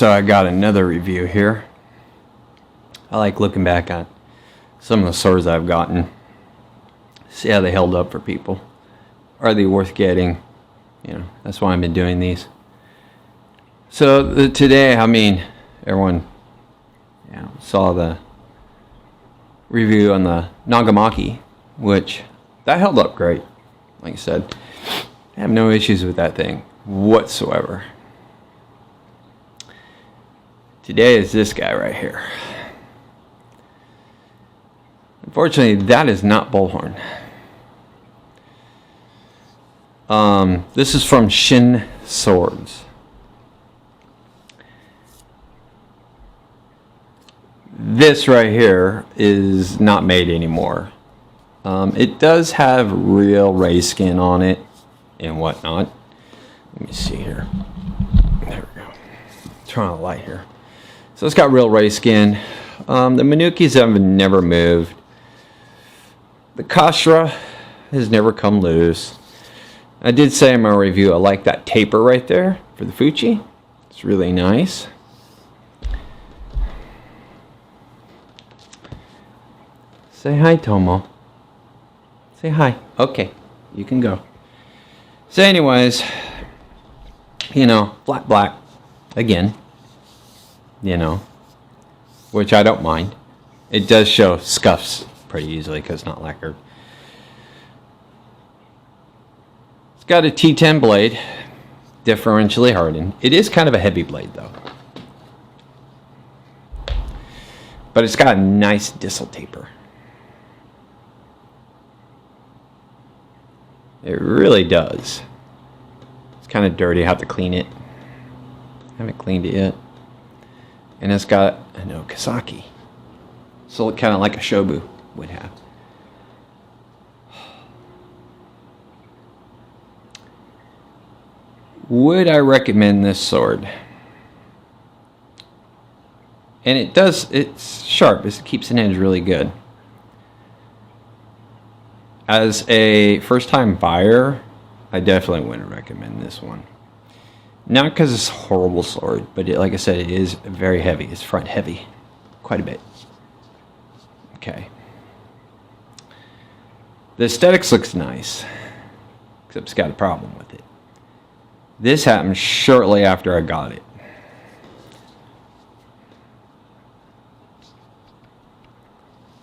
so I got another review here. I like looking back at some of the swords I've gotten. See how they held up for people. Are they worth getting? You know, that's why I've been doing these. So today, I mean, everyone saw the review on the Nagamaki, which that held up great. Like I said, I have no issues with that thing whatsoever. Today is this guy right here. Unfortunately, that is not bullhorn. This is from Sheng Swords. This right here is not made anymore. It does have real ray skin on it and whatnot. Let me see here. There we go. Turn on the light here. So it's got real ray skin. The Manukis have never moved. The Kashra has never come loose. I did say in my review I like that taper right there for the Fuchi. It's really nice. Say hi, Tomo. Say hi. Okay, you can go. So anyways, you know, flat black again, you know, which I don't mind. It does show scuffs pretty easily because it's not lacquered. It's got a T10 blade, differentially hardened. It is kind of a heavy blade though. But it's got a nice distal taper. It really does. It's kind of dirty. I have to clean it. I haven't cleaned it yet. And it's got an Okazaki. So kind of like a Shobu would have. Would I recommend this sword? And it does, it's sharp. It keeps an edge really good. As a first-time buyer, I definitely wouldn't recommend this one. Not because it's a horrible sword, but like I said, it is very heavy. It's front heavy, quite a bit. Okay. The aesthetics looks nice, except it's got a problem with it. This happened shortly after I got it.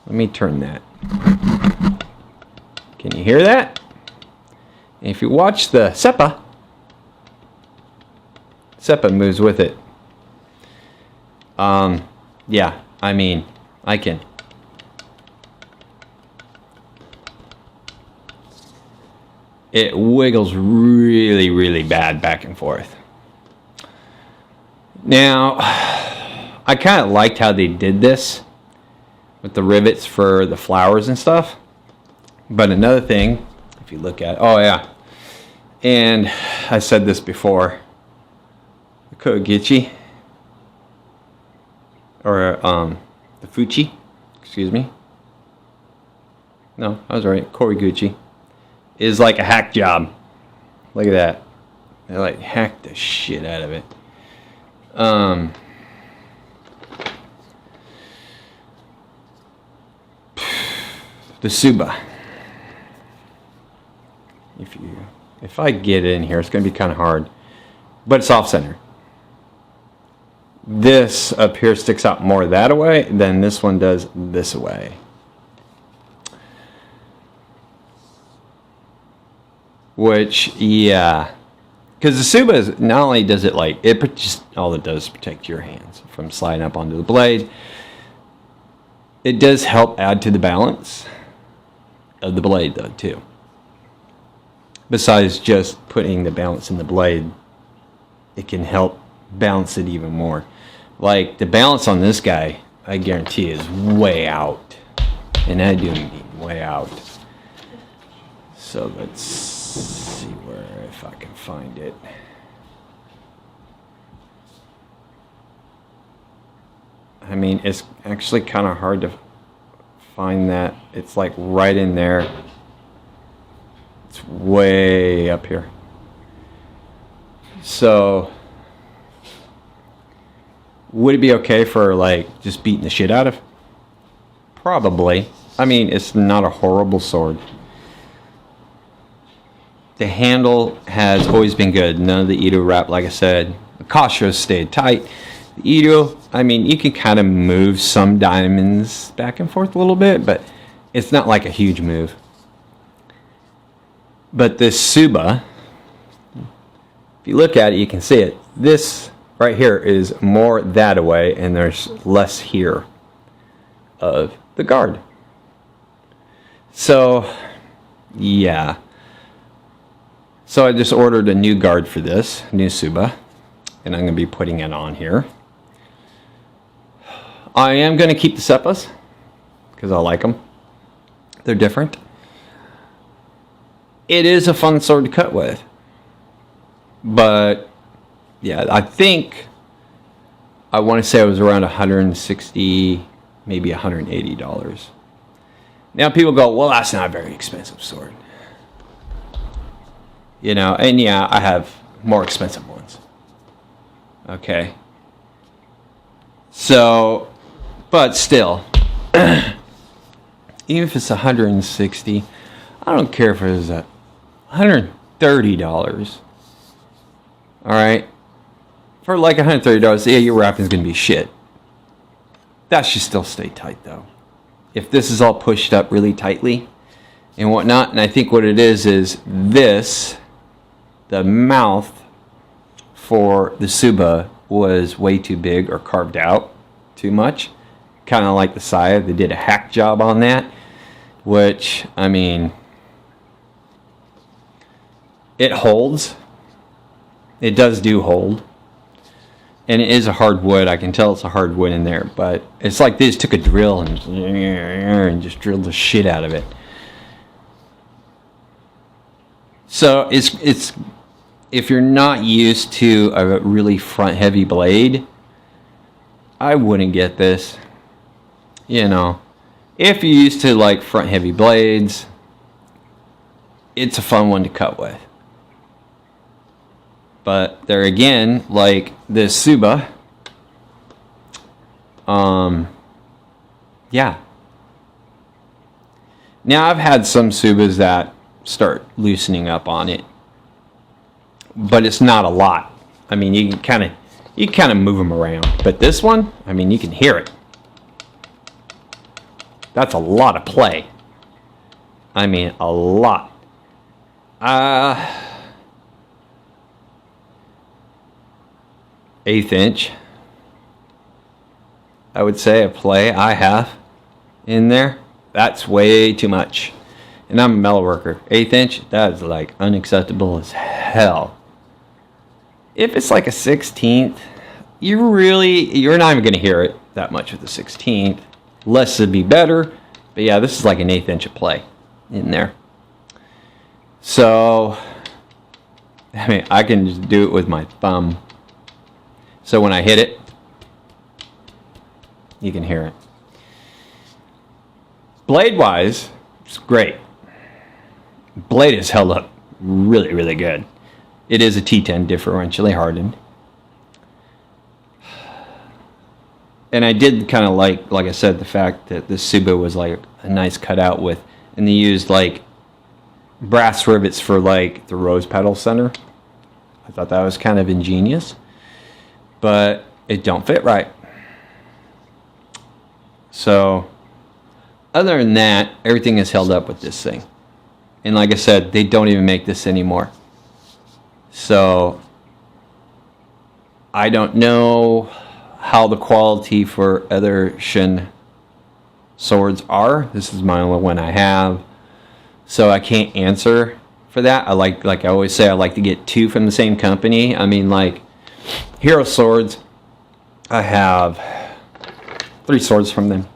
Let me turn that. Can you hear that? And if you watch the Seppa moves with it. Yeah, I mean, I can. It wiggles really, really bad back and forth. Now, I kind of liked how they did this with the rivets for the flowers and stuff. But another thing, if you look at, oh yeah, and I said this before, the Kogichi, or the Fuchi, excuse me. No, I was right, Koriguchi, is like a hack job. Look at that. They like hacked the shit out of it. The Suba. If I get it in here, it's going to be kind of hard, but it's off center. This up here sticks out more that way than this one does this way. Which, yeah, because the Suba is, not only does it like, it just, all it does is protect your hands from sliding up onto the blade. It does help add to the balance of the blade though too. Besides just putting the balance in the blade, it can help balance it even more. Like the balance on this guy, I guarantee is way out. And I do mean way out. So let's see where, if I can find it. I mean, it's actually kind of hard to find that. It's like right in there. It's way up here. So Would it be okay for like just beating the shit out of? Probably. I mean, it's not a horrible sword. The handle has always been good. None of the Ito wrap, like I said. The Kasha stayed tight. The Ito, I mean, you can kind of move some diamonds back and forth a little bit, but it's not like a huge move. But this Suba, if you look at it, you can see it. This right here is more that away, and there's less here of the guard. So, yeah. So I just ordered a new guard for this, new Suba, and I'm going to be putting it on here. I am going to keep the Seppas, because I like them. They're different. It is a fun sword to cut with. But, yeah, I think, I want to say it was around $160, maybe $180. Now people go, well, that's not a very expensive sword. You know, and yeah, I have more expensive ones. Okay. So, but still, even if it's $160, I don't care if it was $130. All right. For like $130, yeah, your wrapping's gonna be shit. That should still stay tight though. If this is all pushed up really tightly and whatnot, and I think what it is this, the mouth for the Suba was way too big or carved out too much. Kind of like the Saya, they did a hack job on that, which, I mean, it holds. It does do hold. And it is a hard wood. I can tell it's a hard wood in there. But it's like they just took a drill and just drilled the shit out of it. So it's if you're not used to a really front heavy blade, I wouldn't get this. You know, if you're used to like front heavy blades, it's a fun one to cut with. But there again, like this Suba, yeah. Now I've had some Subas that start loosening up on it, but it's not a lot. I mean, you can kind of move them around. But this one, I mean, you can hear it. That's a lot of play. I mean, a lot. 1/8 inch, I would say, a play I have in there. That's way too much. And I'm a metal worker. 1/8 inch, that is like unacceptable as hell. If it's like a 16th, you're not even going to hear it that much with the 16th. Less would be better. But yeah, this is like an 1/8 inch of play in there. So, I mean, I can just do it with my thumb. So when I hit it, you can hear it. Blade-wise, it's great. Blade is held up really, really good. It is a T10 differentially hardened. And I did kind of like I said, the fact that this Suba was like a nice cutout with, and they used like brass rivets for like the rose petal center. I thought that was kind of ingenious. But it don't fit right. So, other than that, everything is held up with this thing. And like I said, they don't even make this anymore. So, I don't know how the quality for other Sheng swords are. This is my only one I have. So, I can't answer for that. Like I always say, I like to get two from the same company. I mean, like, Hero Swords, I have 3 swords from them.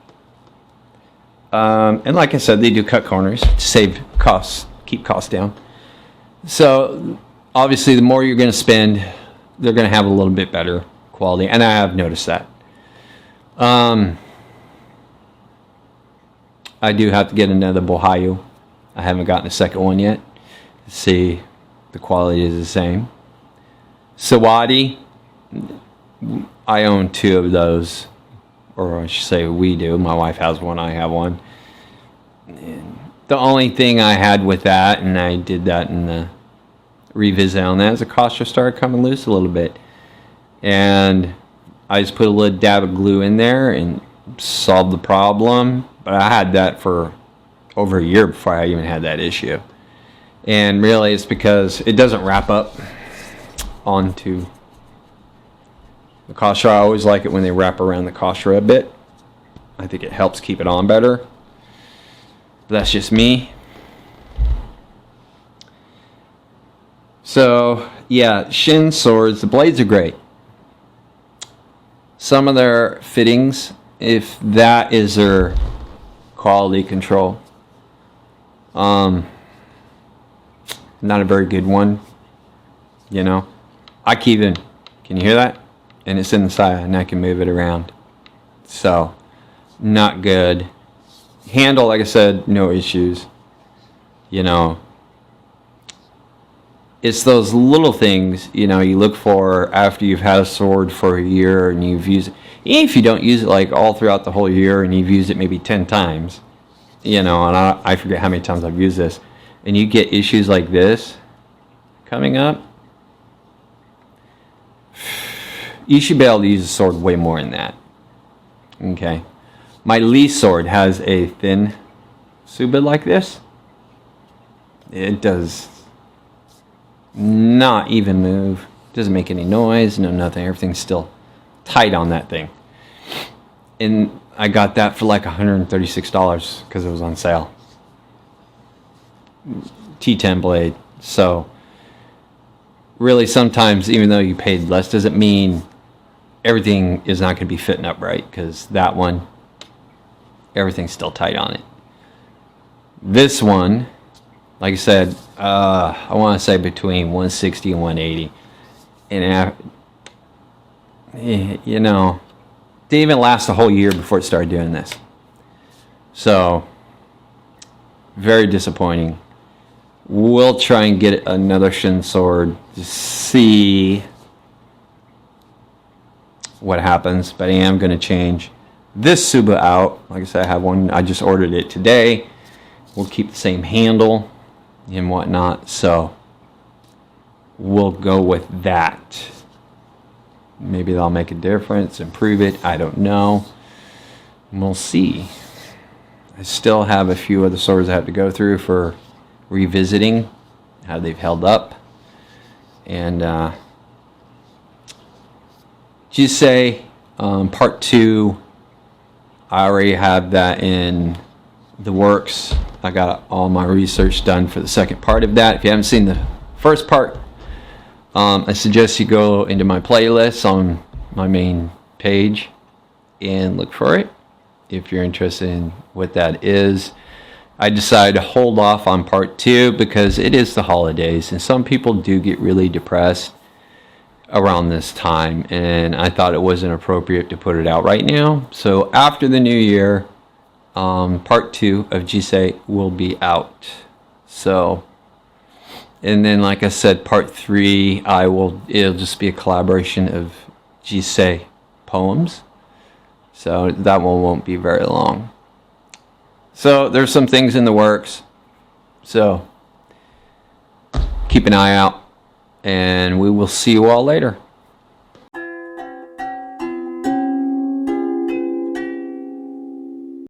And like I said, they do cut corners to save costs, keep costs down. So obviously the more you're going to spend, they're going to have a little bit better quality. And I have noticed that. I do have to get another Bohayu. I haven't gotten a second one yet. To see the quality is the same. Sawadi, I own 2 of those, or I should say we do. My wife has one, I have one. And the only thing I had with that, and I did that in the revisit on that, is the cost just started coming loose a little bit. And I just put a little dab of glue in there and solved the problem. But I had that for over a year before I even had that issue. And really it's because it doesn't wrap up onto the costa. I always like it when they wrap around the costa a bit. I think it helps keep it on better. But that's just me. So yeah, Shin swords, the blades are great. Some of their fittings, if that is their quality control, not a very good one. You know, I can you hear that? And it's in the side, and I can move it around. So, not good. Handle, like I said, no issues. You know, it's those little things, you know, you look for after you've had a sword for a year and you've used it. Even if you don't use it like all throughout the whole year and you've used it maybe 10 times, you know, and I forget how many times I've used this, and you get issues like this coming up, you should be able to use a sword way more than that. Okay. My Lee sword has a thin subit like this. It does not even move. Doesn't make any noise, no nothing. Everything's still tight on that thing. And I got that for like $136 because it was on sale. T10 blade. So really sometimes even though you paid less doesn't mean everything is not going to be fitting up right, because that one, everything's still tight on it. This one, like I said, I want to say between 160 and 180. And, you know, didn't even last a whole year before it started doing this. So, very disappointing. We'll try and get another Shin sword to see what happens. But I am going to change this Suba out. Like I said, I have one. I just ordered it today. We'll keep the same handle and whatnot. So we'll go with that. Maybe they'll make a difference, improve it. I don't know. We'll see. I still have a few other swords I have to go through for revisiting how they've held up. And Jisei part 2, I already have that in the works. I got all my research done for the second part of that. If you haven't seen the first part, I suggest you go into my playlist on my main page and look for it if you're interested in what that is. I decided to hold off on part 2 because it is the holidays and some people do get really depressed around this time, and I thought it wasn't appropriate to put it out right now. So after the new year, part 2 of Jisei will be out. So, and then like I said, part 3 it'll just be a collaboration of Jisei poems. So that one won't be very long. So there's some things in the works. So keep an eye out, and we will see you all later.